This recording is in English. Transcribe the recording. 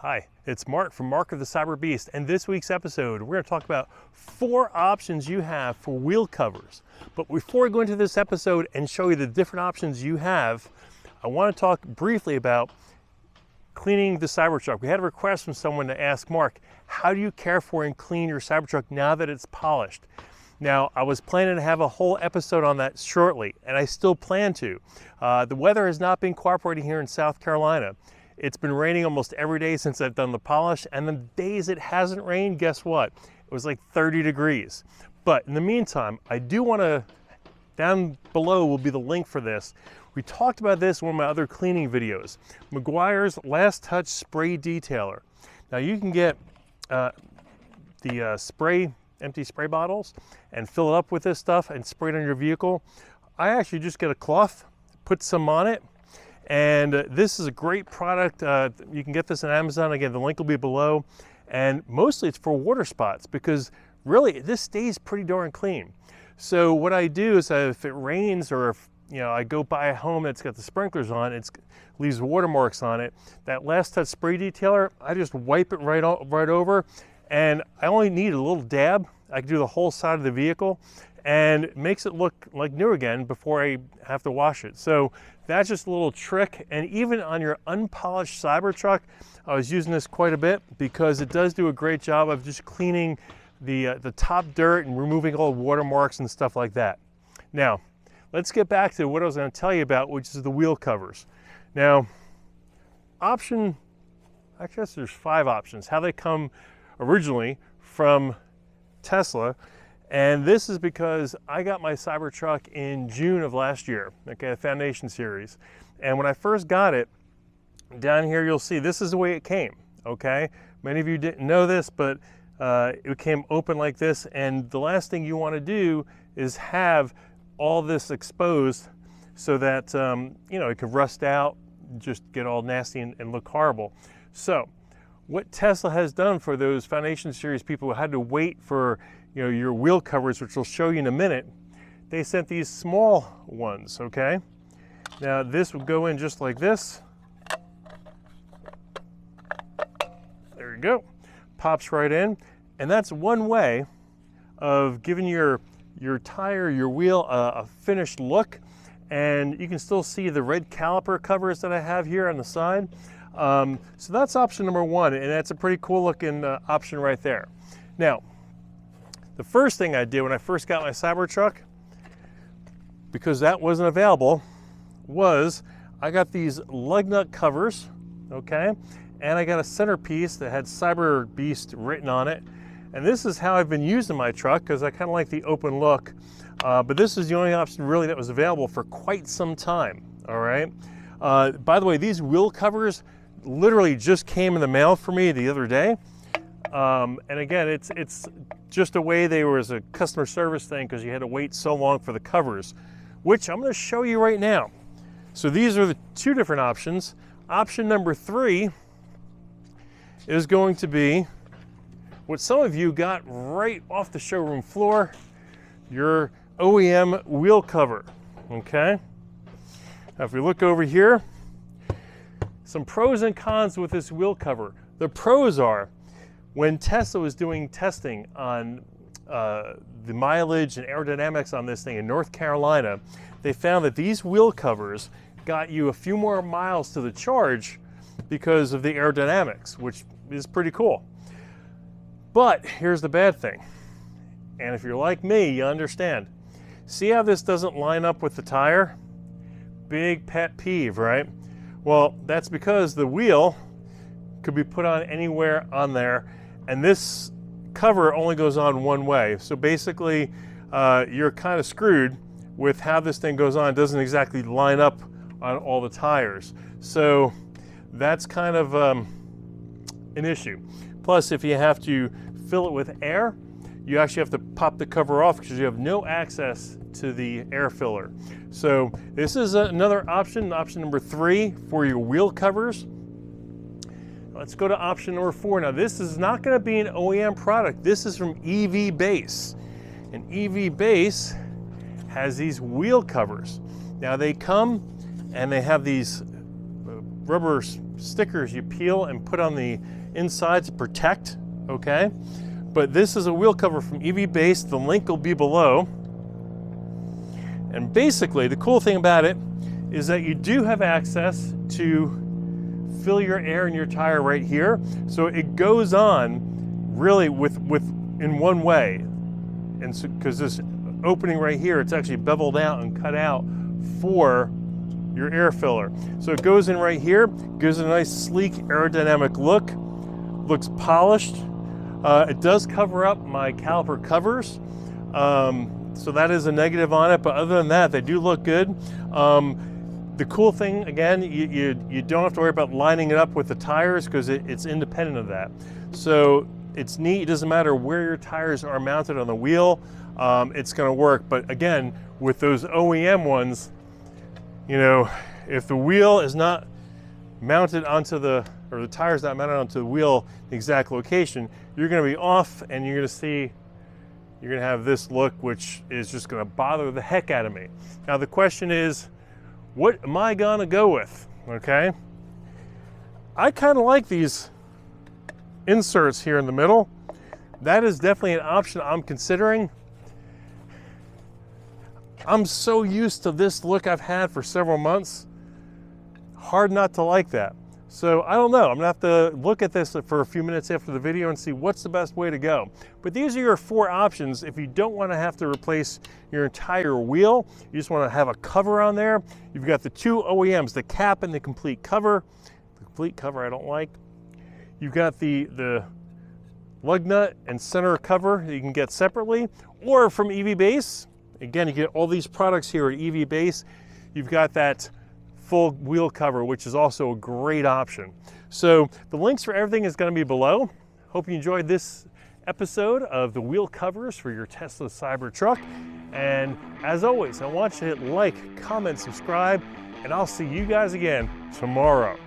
Hi, it's Mark from Mark of the Cyberbeast, and this week's episode we're going to talk about 4 options you have for wheel covers. But before we go into this episode and show you the different options you have, I want to talk briefly about cleaning the Cybertruck. We had a request from someone to ask Mark, how do you care for and clean your Cybertruck now that it's polished? Now, I was planning to have a whole episode on that shortly, and I still plan to. The weather has not been cooperating here in South Carolina. It's been raining almost every day since I've done the polish, and the days it hasn't rained, guess what? It was like 30 degrees. But in the meantime, I do want to, down below will be the link for this. We talked about this in one of my other cleaning videos, Meguiar's Last Touch Spray Detailer. Now you can get empty spray bottles and fill it up with this stuff and spray it on your vehicle. I actually just get a cloth, put some on it, and this is a great product. You can get this on Amazon. Again, the link will be below. And mostly it's for water spots because really this stays pretty darn clean. So what I do is if it rains or if I go by a home that's got the sprinklers on, it leaves watermarks on it, that Last Touch Spray Detailer, I just wipe it right over, and I only need a little dab. I can do the whole side of the vehicle, and it makes it look like new again before I have to wash it. So that's just a little trick. And even on your unpolished Cybertruck, I was using this quite a bit because it does do a great job of just cleaning the top dirt and removing all guarmarks and stuff like that. Now, let's get back to what I was going to tell you about, which is the wheel covers. Now, I guess there's 5 options, how they come originally from Tesla. And this is because I got my Cybertruck in June of last year, okay, the Foundationseries. And when I first got it, down here you'll see this is the way it came, okay? Many of you didn't know this, but it came open like this, and the last thing you want to do is have all this exposed so that it could rust out, just get all nasty and look horrible. So what Tesla has done for those Foundationseries people who had to wait for your wheel covers, which we'll show you in a minute, they sent these small ones, okay? Now this would go in just like this. There you go. Pops right in. And that's one way of giving your tire, your wheel, a finished look. And you can still see the red caliper covers that I have here on the side. So that's option number 1, and that's a pretty cool looking option right there. Now, the first thing I did when I first got my Cybertruck, because that wasn't available, was I got these lug nut covers, okay? And I got a centerpiece that had Cyberbeast written on it. And this is how I've been using my truck because I kind of like the open look. But this is the only option really that was available for quite some time, all right? By the way, these wheel covers literally just came in the mail for me the other day. And again, it's just a way they were as a customer service thing because you had to wait so long for the covers, which I'm going to show you right now. So these are the 2 different options. Option number 3 is going to be what some of you got right off the showroom floor, your OEM wheel cover, okay? Now if we look over here, some pros and cons with this wheel cover. The pros are, when Tesla was doing testing on the mileage and aerodynamics on this thing in North Carolina, they found that these wheel covers got you a few more miles to the charge because of the aerodynamics, which is pretty cool. But here's the bad thing, and if you're like me, you understand. See how this doesn't line up with the tire? Big pet peeve, right? Well, that's because the wheel could be put on anywhere on there, and this cover only goes on one way. So basically, you're kind of screwed with how this thing goes on. It doesn't exactly line up on all the tires. So that's kind of an issue. Plus, if you have to fill it with air, you actually have to pop the cover off because you have no access to the air filler. So this is another option, option number 3 for your wheel covers. Let's go to option number 4. Now this is not going to be an OEM product. This is from EVBase. And EVBase has these wheel covers. Now they come and they have these rubber stickers you peel and put on the inside to protect, okay? But this is a wheel cover from EVBase. The link will be below. And basically, the cool thing about it is that you do have access to fill your air in your tire right here. So it goes on really in one way. And so, because this opening right here, it's actually beveled out and cut out for your air filler. So it goes in right here, gives it a nice sleek aerodynamic look, looks polished. It does cover up my caliper covers. So that is a negative on it, but other than that, they do look good. The cool thing, again, you don't have to worry about lining it up with the tires because it's independent of that. So it's neat. It doesn't matter where your tires are mounted on the wheel, it's going to work. But again, with those OEM ones, you know, if the wheel is not mounted onto the tire's not mounted onto the wheel, the exact location, you're going to be off, and you're going to have this look, which is just going to bother the heck out of me. Now the question is, what am I going to go with? Okay, I kind of like these inserts here in the middle. That is definitely an option I'm considering. I'm so used to this look I've had for several months. Hard not to like that. So I don't know, I'm gonna have to look at this for a few minutes after the video and see what's the best way to go. But these are your 4 options if you don't want to have to replace your entire wheel. You just want to have a cover on there. You've got the 2 OEMs, the cap and the complete cover. The complete cover I don't like. You've got the lug nut and center cover that you can get separately, or from EVBase. Again, you get all these products here at EVBase. You've got that full wheel cover, which is also a great option. So the links for everything is going to be below. Hope you enjoyed this episode of the wheel covers for your Tesla Cybertruck. And as always, I want you to hit like, comment, subscribe, and I'll see you guys again tomorrow.